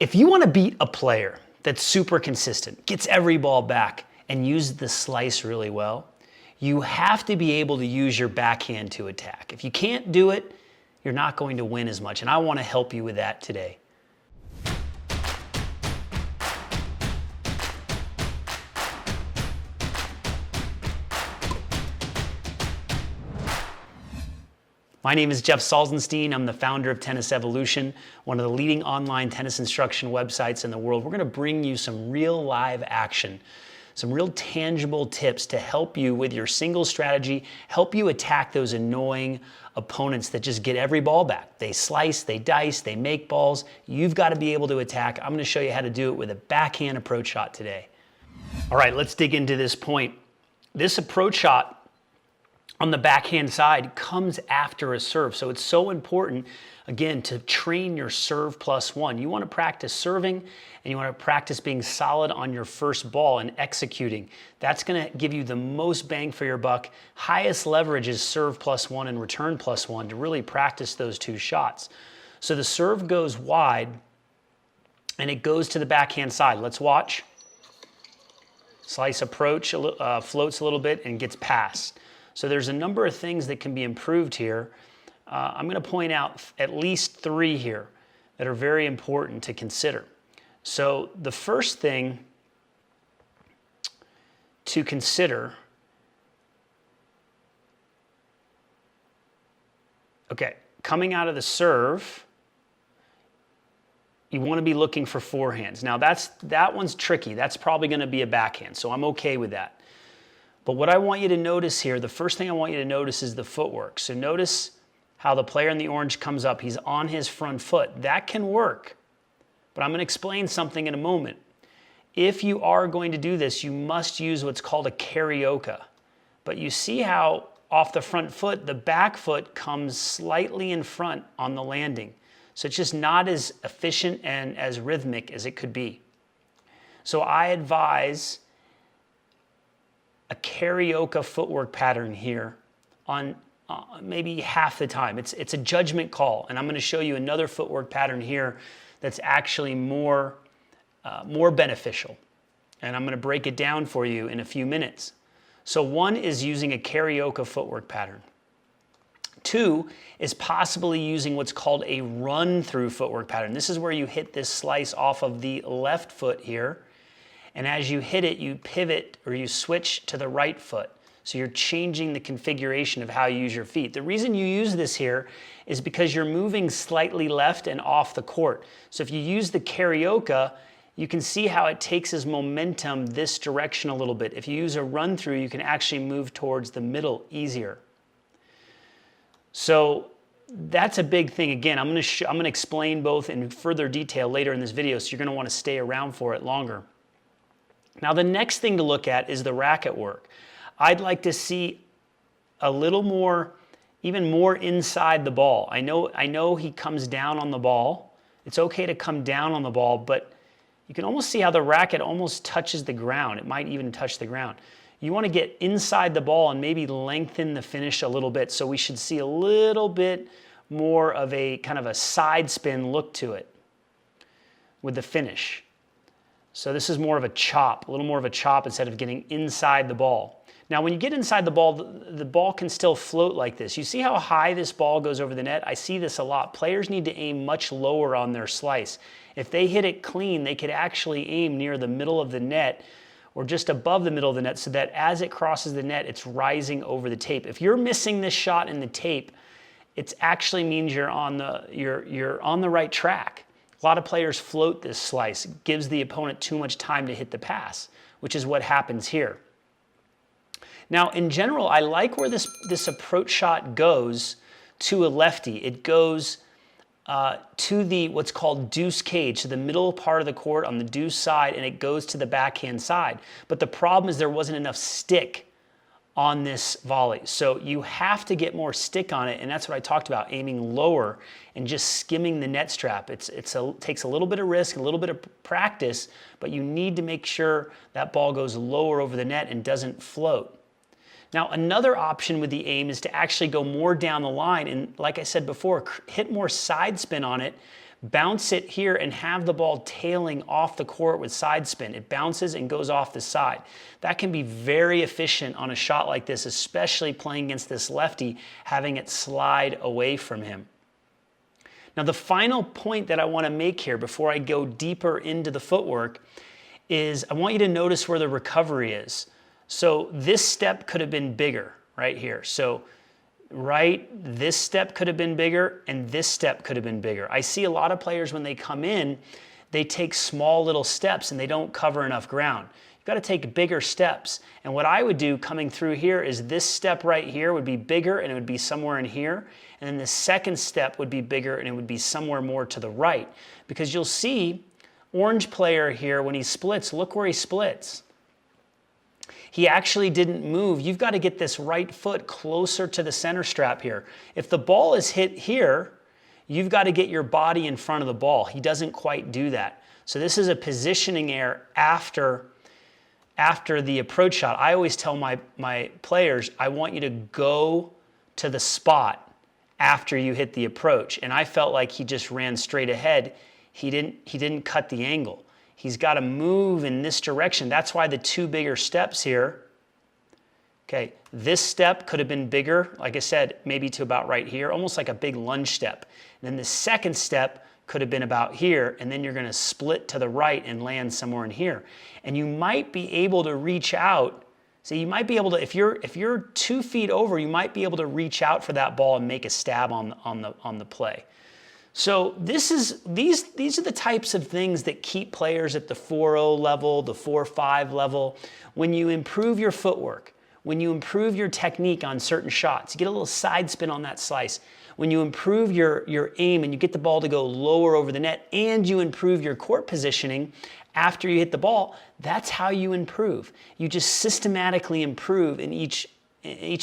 If you want to beat a player that's super consistent, gets every ball back, and uses the slice really well, you have to be able to use your backhand to attack. If you can't do it, you're not going to win as much, and I want to help you with that today. My name is Jeff Salzenstein. I'm the founder of Tennis Evolution, one of the leading online tennis instruction websites in the world. We're going to bring you some real live action, some real tangible tips to help you with your single strategy, help you attack those annoying opponents that just get every ball back. They slice, they dice, they make balls. You've got to be able to attack. I'm going to show you how to do it with a backhand approach shot today. All right, let's dig into this point. This approach shot on the backhand side comes after a serve. So it's so important, again, to train your serve plus one. You want to practice serving and you want to practice being solid on your first ball and executing. That's going to give you the most bang for your buck. Highest leverage is serve plus one and return plus one to really practice those two shots. So the serve goes wide and it goes to the backhand side. Let's watch. Slice approach, floats a little bit and gets past. So there's a number of things that can be improved here. I'm going to point out at least 3 here that are very important to consider. So the first thing to consider, okay, coming out of the serve, you want to be looking for forehands. Now that one's tricky. That's probably going to be a backhand, so I'm okay with that. But what I want you to notice here, the first thing I want you to notice is the footwork. So notice how the player in the orange comes up. He's on his front foot. That can work, but I'm going to explain something in a moment. If you are going to do this, you must use what's called a Carioca. But you see how off the front foot, the back foot comes slightly in front on the landing. So it's just not as efficient and as rhythmic as it could be. So I advise a Carioca footwork pattern here on maybe half the time. It's a judgment call, and I'm going to show you another footwork pattern here that's actually more beneficial, and I'm going to break it down for you in a few minutes. So 1 is using a Carioca footwork pattern. 2 is possibly using what's called a run-through footwork pattern. This is where you hit this slice off of the left foot here, and as you hit it, you pivot or you switch to the right foot. So you're changing the configuration of how you use your feet. The reason you use this here is because you're moving slightly left and off the court. So if you use the Carioca, you can see how it takes his momentum this direction a little bit. If you use a run through, you can actually move towards the middle easier. So that's a big thing. Again, I'm going to explain both in further detail later in this video, so you're going to want to stay around for it longer. Now the next thing to look at is the racket work. I'd like to see a little more, even more inside the ball. I know he comes down on the ball. It's okay to come down on the ball, but you can almost see how the racket almost touches the ground. It might even touch the ground. You want to get inside the ball and maybe lengthen the finish a little bit. So we should see a little bit more of a kind of a side spin look to it with the finish. So this is more of a chop, a little more of a chop instead of getting inside the ball. Now when you get inside the ball can still float like this. You see how high this ball goes over the net? I see this a lot. Players need to aim much lower on their slice. If they hit it clean, they could actually aim near the middle of the net or just above the middle of the net so that as it crosses the net, it's rising over the tape. If you're missing this shot in the tape, it actually means you're on the right track. A lot of players float this slice. It gives the opponent too much time to hit the pass, which is what happens here. Now, in general, I like where this approach shot goes to a lefty. It goes to the what's called deuce cage, to the middle part of the court on the deuce side, and it goes to the backhand side. But the problem is there wasn't enough stick on this volley. So you have to get more stick on it, and that's what I talked about, aiming lower and just skimming the net strap. It takes a little bit of risk, a little bit of practice, but you need to make sure that ball goes lower over the net and doesn't float. Now, another option with the aim is to actually go more down the line and, like I said before, hit more side spin on it, bounce it here and have the ball tailing off the court with side spin. It bounces and goes off the side. That can be very efficient on a shot like this, especially playing against this lefty, having it slide away from him. Now, the final point that I want to make here before I go deeper into the footwork is I want you to notice where the recovery is. So this step could have been bigger right here. So this step could have been bigger and this step could have been bigger. I see a lot of players when they come in, they take small little steps and they don't cover enough ground. You've got to take bigger steps. And what I would do coming through here is this step right here would be bigger and it would be somewhere in here. And then the second step would be bigger and it would be somewhere more to the right. Because you'll see orange player here, when he splits, look where he splits. He actually didn't move. You've got to get this right foot closer to the center strap here. If the ball is hit here, you've got to get your body in front of the ball. He doesn't quite do that. So this is a positioning error after the approach shot. I always tell my players, I want you to go to the spot after you hit the approach. And I felt like he just ran straight ahead. He didn't cut the angle. He's got to move in this direction. That's why the two bigger steps here. Okay, this step could have been bigger, like I said, maybe to about right here, almost like a big lunge step. And then the second step could have been about here, and then you're going to split to the right and land somewhere in here. And you might be able to reach out. So you might be able to, if you're 2 feet over, you might be able to reach out for that ball and make a stab on the play. So these are the types of things that keep players at the 4.0 level, the 4.5 level. When you improve your footwork, when you improve your technique on certain shots, you get a little side spin on that slice. When you improve your aim and you get the ball to go lower over the net and you improve your court positioning after you hit the ball, that's how you improve. You just systematically improve in each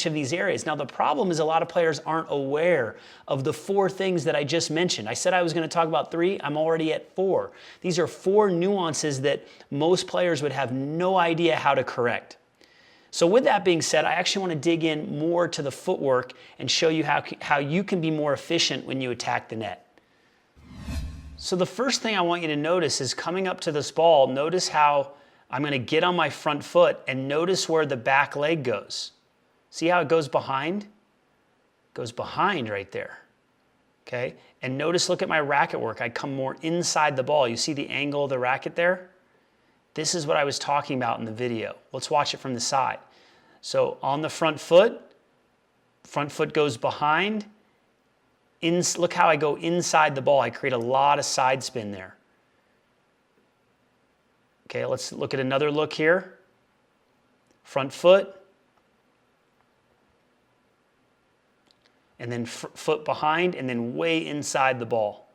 of these areas. Now, the problem is a lot of players aren't aware of the 4 things that I just mentioned. I said I was going to talk about 3. I'm already at 4. These are 4 nuances that most players would have no idea how to correct. So with that being said, I actually want to dig in more to the footwork and show you how you can be more efficient when you attack the net. So the first thing I want you to notice is coming up to this ball, notice how I'm going to get on my front foot and notice where the back leg goes. See how it goes behind? It goes behind right there, okay? And notice, look at my racket work. I come more inside the ball. You see the angle of the racket there? This is what I was talking about in the video. Let's watch it from the side. So on the front foot goes behind. Look how I go inside the ball. I create a lot of side spin there. Okay, let's look at another look here. Front foot. And then foot behind, and then way inside the ball.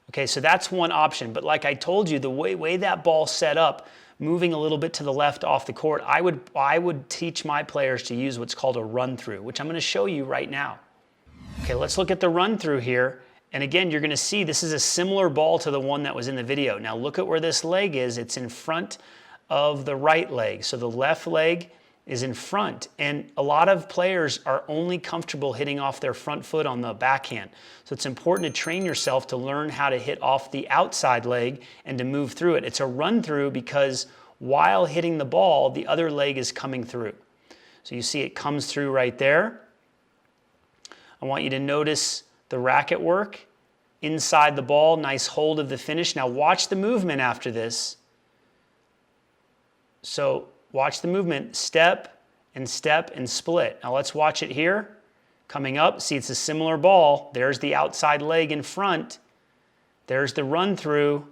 Okay, so that's one option. But like I told you, the way that ball set up, moving a little bit to the left off the court, I would teach my players to use what's called a run through, which I'm going to show you right now. Okay, let's look at the run through here. And again, you're going to see this is a similar ball to the one that was in the video. Now look at where this leg is. It's in front of the right leg. So the left leg is in front, and a lot of players are only comfortable hitting off their front foot on the backhand. So it's important to train yourself to learn how to hit off the outside leg and to move through it. It's a run through because while hitting the ball, the other leg is coming through. So you see it comes through right there. I want you to notice the racket work inside the ball, nice hold of the finish. Now watch the movement after this. So watch the movement, step and split. Now let's watch it here. Coming up, see it's a similar ball. There's the outside leg in front. There's the run through,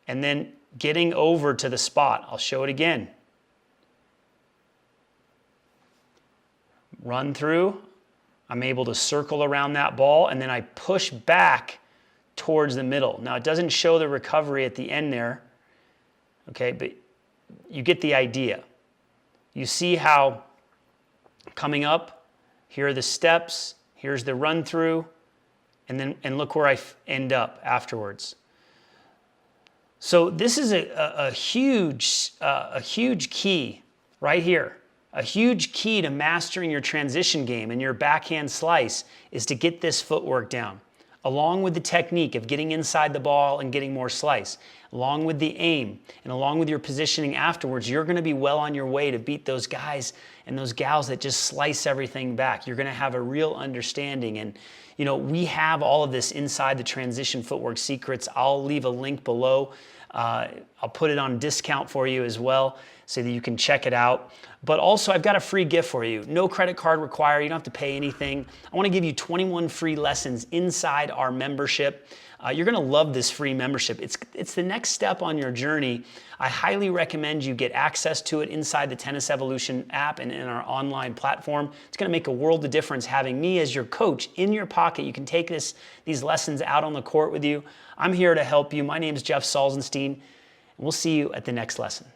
and then getting over to the spot. I'll show it again. Run through, I'm able to circle around that ball, and then I push back towards the middle. Now it doesn't show the recovery at the end there, okay, but you get the idea. You see how coming up, here are the steps, here's the run through, and look where I end up afterwards. So this is a huge key right here. A huge key to mastering your transition game and your backhand slice is to get this footwork down. along with the technique of getting inside the ball and getting more slice, along with the aim, and along with your positioning afterwards, you're going to be well on your way to beat those guys and those gals that just slice everything back. You're going to have a real understanding. And you know, we have all of this inside the Transition Footwork Secrets. I'll leave a link below. I'll put it on discount for you as well so that you can check it out. But also, I've got a free gift for you. No credit card required. You don't have to pay anything. I want to give you 21 free lessons inside our membership. You're going to love this free membership. It's the next step on your journey. I highly recommend you get access to it inside the Tennis Evolution app and in our online platform. It's going to make a world of difference having me as your coach in your pocket. You can take these lessons out on the court with you. I'm here to help you. My name is Jeff Salzenstein, and we'll see you at the next lesson.